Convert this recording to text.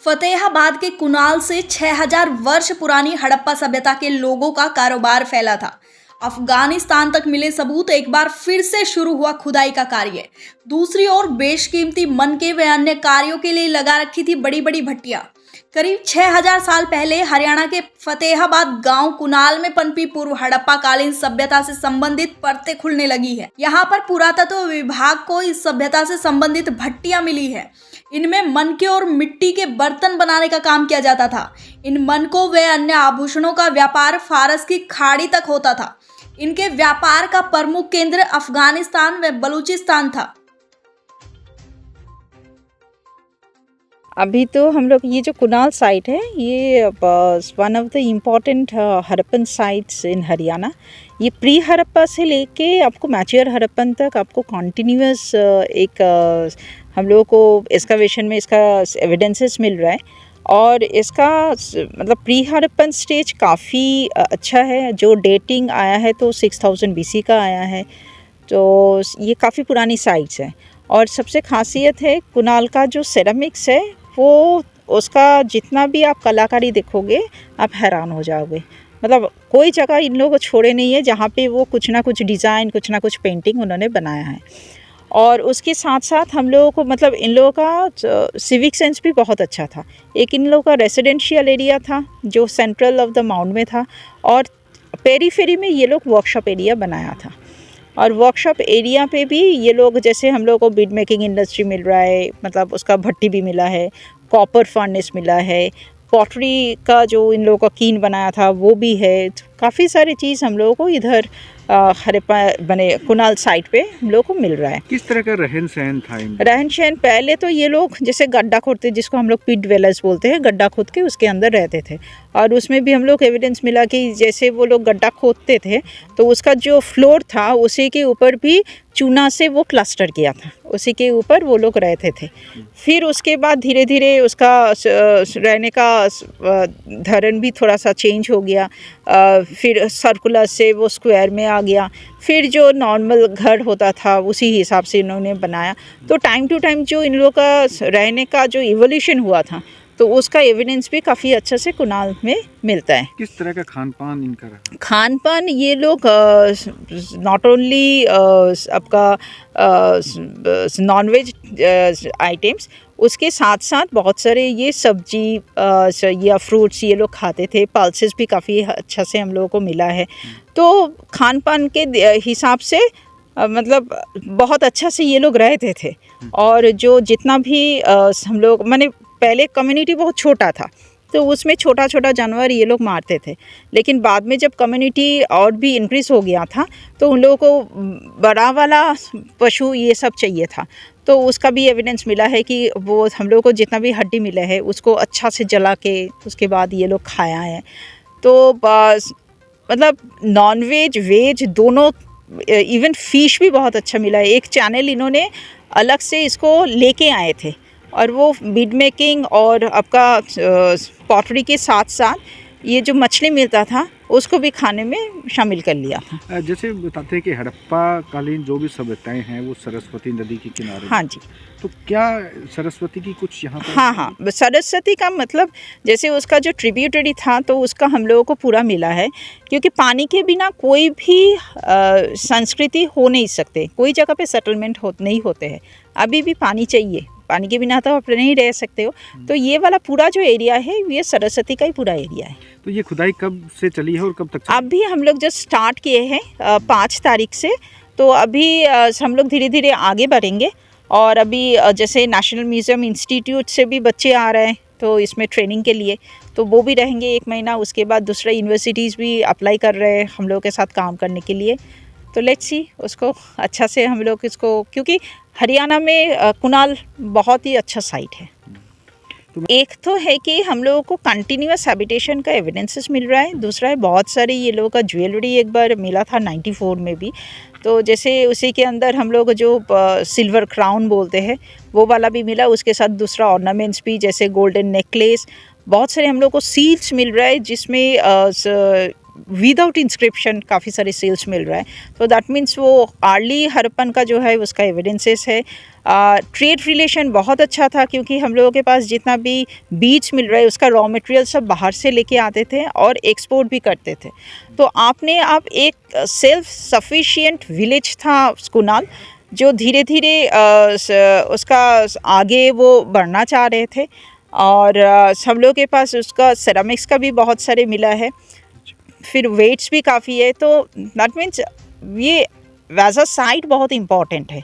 फतेहाबाद के कुनाल से 6000 वर्ष पुरानी हड़प्पा सभ्यता के लोगों का कारोबार फैला था। अफगानिस्तान तक मिले सबूत एक बार फिर से शुरू हुआ खुदाई का कार्य। दूसरी ओर बेशकीमती मनके व अन्य कार्यों के लिए लगा रखी थी बड़ी बड़ी भट्टियां। करीब 6000 साल पहले हरियाणा के फतेहाबाद गांव कुनाल में पनपी पूर्व हड़प्पा कालीन सभ्यता से संबंधित परतें खुलने लगी है। यहाँ पर पुरातत्व विभाग को इस सभ्यता से संबंधित भट्टियां मिली है। इनमें मनके और मिट्टी के बर्तन बनाने का काम किया जाता था। इन मनकों व अन्य आभूषणों का व्यापार फारस की खाड़ी तक होता था। इनके व्यापार का प्रमुख केंद्र अफगानिस्तान व बलूचिस्तान था। अभी तो हम लोग ये जो कुनाल साइट है ये one of the important Harappan sites in Haryana. ये प्री हड़प्पा से लेके आपको मैच्योर हड़प्पन तक आपको कॉन्टिन्यूस एक हम लोगों को एक्सकवेशन में इसका एविडेंसेस मिल रहा है। और इसका मतलब प्री हड़प्पन स्टेज काफ़ी अच्छा है। जो डेटिंग आया है तो 6000 BC का आया है। तो ये काफ़ी पुरानी साइट्स है। और सबसे खासियत है कुनाल का जो सेरामिक्स है वो उसका जितना भी आप कलाकारी देखोगे आप हैरान हो जाओगे। मतलब कोई जगह इन लोगों को छोड़े नहीं है जहाँ पे वो कुछ ना कुछ डिज़ाइन कुछ ना कुछ पेंटिंग उन्होंने बनाया है। और उसके साथ साथ हम लोगों को मतलब इन लोगों का सिविक सेंस भी बहुत अच्छा था। एक इन लोगों का रेसिडेंशियल एरिया था जो सेंट्रल ऑफ द माउंट में था। और पेरीफेरी में ये लोग वर्कशॉप एरिया बनाया था। और वर्कशॉप एरिया पे भी ये लोग जैसे हम लोगों को बीड मेकिंग इंडस्ट्री मिल रहा है, मतलब उसका भट्टी भी मिला है, कॉपर फर्नेस मिला है, पॉटरी का जो इन लोगों का कीन बनाया था वो भी है। काफ़ी सारी चीज़ हम लोगों को इधर हड़प्पा बने कुनाल साइट पे हम लोगों को मिल रहा है। किस तरह का रहन सहन था? रहन सहन पहले तो ये लोग जैसे गड्ढा खोदते जिसको हम लोग पिट ड्वेलर्स बोलते हैं, गड्ढा खोद के उसके अंदर रहते थे। और उसमें भी हम लोग एविडेंस मिला कि जैसे वो लोग गड्ढा खोदते थे तो उसका जो फ्लोर था उसी के ऊपर भी चूना से वो क्लस्टर किया था, उसी के ऊपर वो लोग रहते थे। फिर उसके बाद धीरे धीरे उसका रहने का धरण भी थोड़ा सा चेंज हो गया। फिर सर्कुलर से वो स्क्वायर में आ गया। फिर जो नॉर्मल घर होता था उसी हिसाब से इन्होंने बनाया। तो टाइम टू टाइम जो इन लोगों का रहने का जो इवोल्यूशन हुआ था तो उसका एविडेंस भी काफ़ी अच्छा से कुनाल में मिलता है। किस तरह का खान पान इनका रहा? खान पान ये लोग नॉट ओनली आपका नॉनवेज आइटम्स, उसके साथ साथ बहुत सारे ये सब्जी या फ्रूट्स ये लोग खाते थे। पल्सेस भी काफ़ी अच्छा से हम लोगों को मिला है। तो खान पान के हिसाब से मतलब बहुत अच्छा से ये लोग रहते थे। और जो जितना भी हम लोग माने पहले कम्युनिटी बहुत छोटा था तो उसमें छोटा छोटा जानवर ये लोग मारते थे। लेकिन बाद में जब कम्युनिटी और भी इंक्रीज़ हो गया था तो उन लोगों को बड़ा वाला पशु ये सब चाहिए था। तो उसका भी एविडेंस मिला है कि वो हम लोगों को जितना भी हड्डी मिला है उसको अच्छा से जला के उसके बाद ये लोग खाया है। तो बस मतलब नॉनवेज वेज दोनों, इवन फ़िश भी बहुत अच्छा मिला है। एक चैनल इन्होंने अलग से इसको लेके आए थे और वो बीड मेकिंग और आपका पॉटरी के साथ साथ ये जो मछली मिलता था उसको भी खाने में शामिल कर लिया था। जैसे बताते हैं कि हड़प्पा कालीन जो भी सभ्यताएं हैं वो सरस्वती नदी के किनारे। हाँ जी। तो क्या सरस्वती की कुछ यहाँ पर? हाँ, सरस्वती का मतलब जैसे उसका जो ट्रिब्यूटरी था तो उसका हम लोगों को पूरा मिला है। क्योंकि पानी के बिना कोई भी संस्कृति हो नहीं सकते, कोई जगह पे सेटलमेंट नहीं होते हैं। अभी भी पानी चाहिए, पानी के बिना तो आप नहीं रह सकते हो। तो ये वाला पूरा जो एरिया है ये सरस्वती का ही पूरा एरिया है। तो ये खुदाई कब से चली है और कब तक चली? अभी हम लोग जस्ट स्टार्ट किए हैं 5 तारीख से। तो अभी हम लोग धीरे धीरे आगे बढ़ेंगे। और अभी जैसे नेशनल म्यूज़ियम इंस्टीट्यूट से भी बच्चे आ रहे हैं तो इसमें ट्रेनिंग के लिए, तो वो भी रहेंगे 1 महीना। उसके बाद दूसरा यूनिवर्सिटीज़ भी अप्लाई कर रहे हैं हम लोग के साथ काम करने के लिए। तो लेट्स सी उसको अच्छा से हम लोग इसको, क्योंकि हरियाणा में कुनाल बहुत ही अच्छा साइट है। एक तो है कि हम लोगों को कंटिन्यूअस हैबिटेशन का एविडेंसेस मिल रहा है। दूसरा है बहुत सारे ये लोगों का ज्वेलरी एक बार मिला था 94 में भी। तो जैसे उसी के अंदर हम लोग जो सिल्वर क्राउन बोलते हैं वो वाला भी मिला। उसके साथ दूसरा ऑर्नामेंट्स भी जैसे गोल्डन नेकलेस, बहुत सारे हम लोग को सील्स मिल रहा है जिसमें विदाउट इंस्क्रिप्शन काफ़ी सारे सेल्स मिल रहा है। तो दैट मीन्स वो अर्ली हड़प्पन का जो है उसका एविडेंसेस है। ट्रेड रिलेशन बहुत अच्छा था क्योंकि हम लोगों के पास जितना भी बीज मिल रहा है उसका रॉ मटेरियल सब बाहर से लेके आते थे और एक्सपोर्ट भी करते थे। तो आप एक सेल्फ सफिशिएंट विलेज था कुनाल, जो धीरे धीरे उसका आगे वो बढ़ना चाह रहे थे। और हम लोगों के पास उसका सेरामिक्स का भी बहुत सारे मिला है, फिर वेट्स भी काफ़ी है। तो दैट मीन्स ये एज अ साइट बहुत इम्पॉर्टेंट है।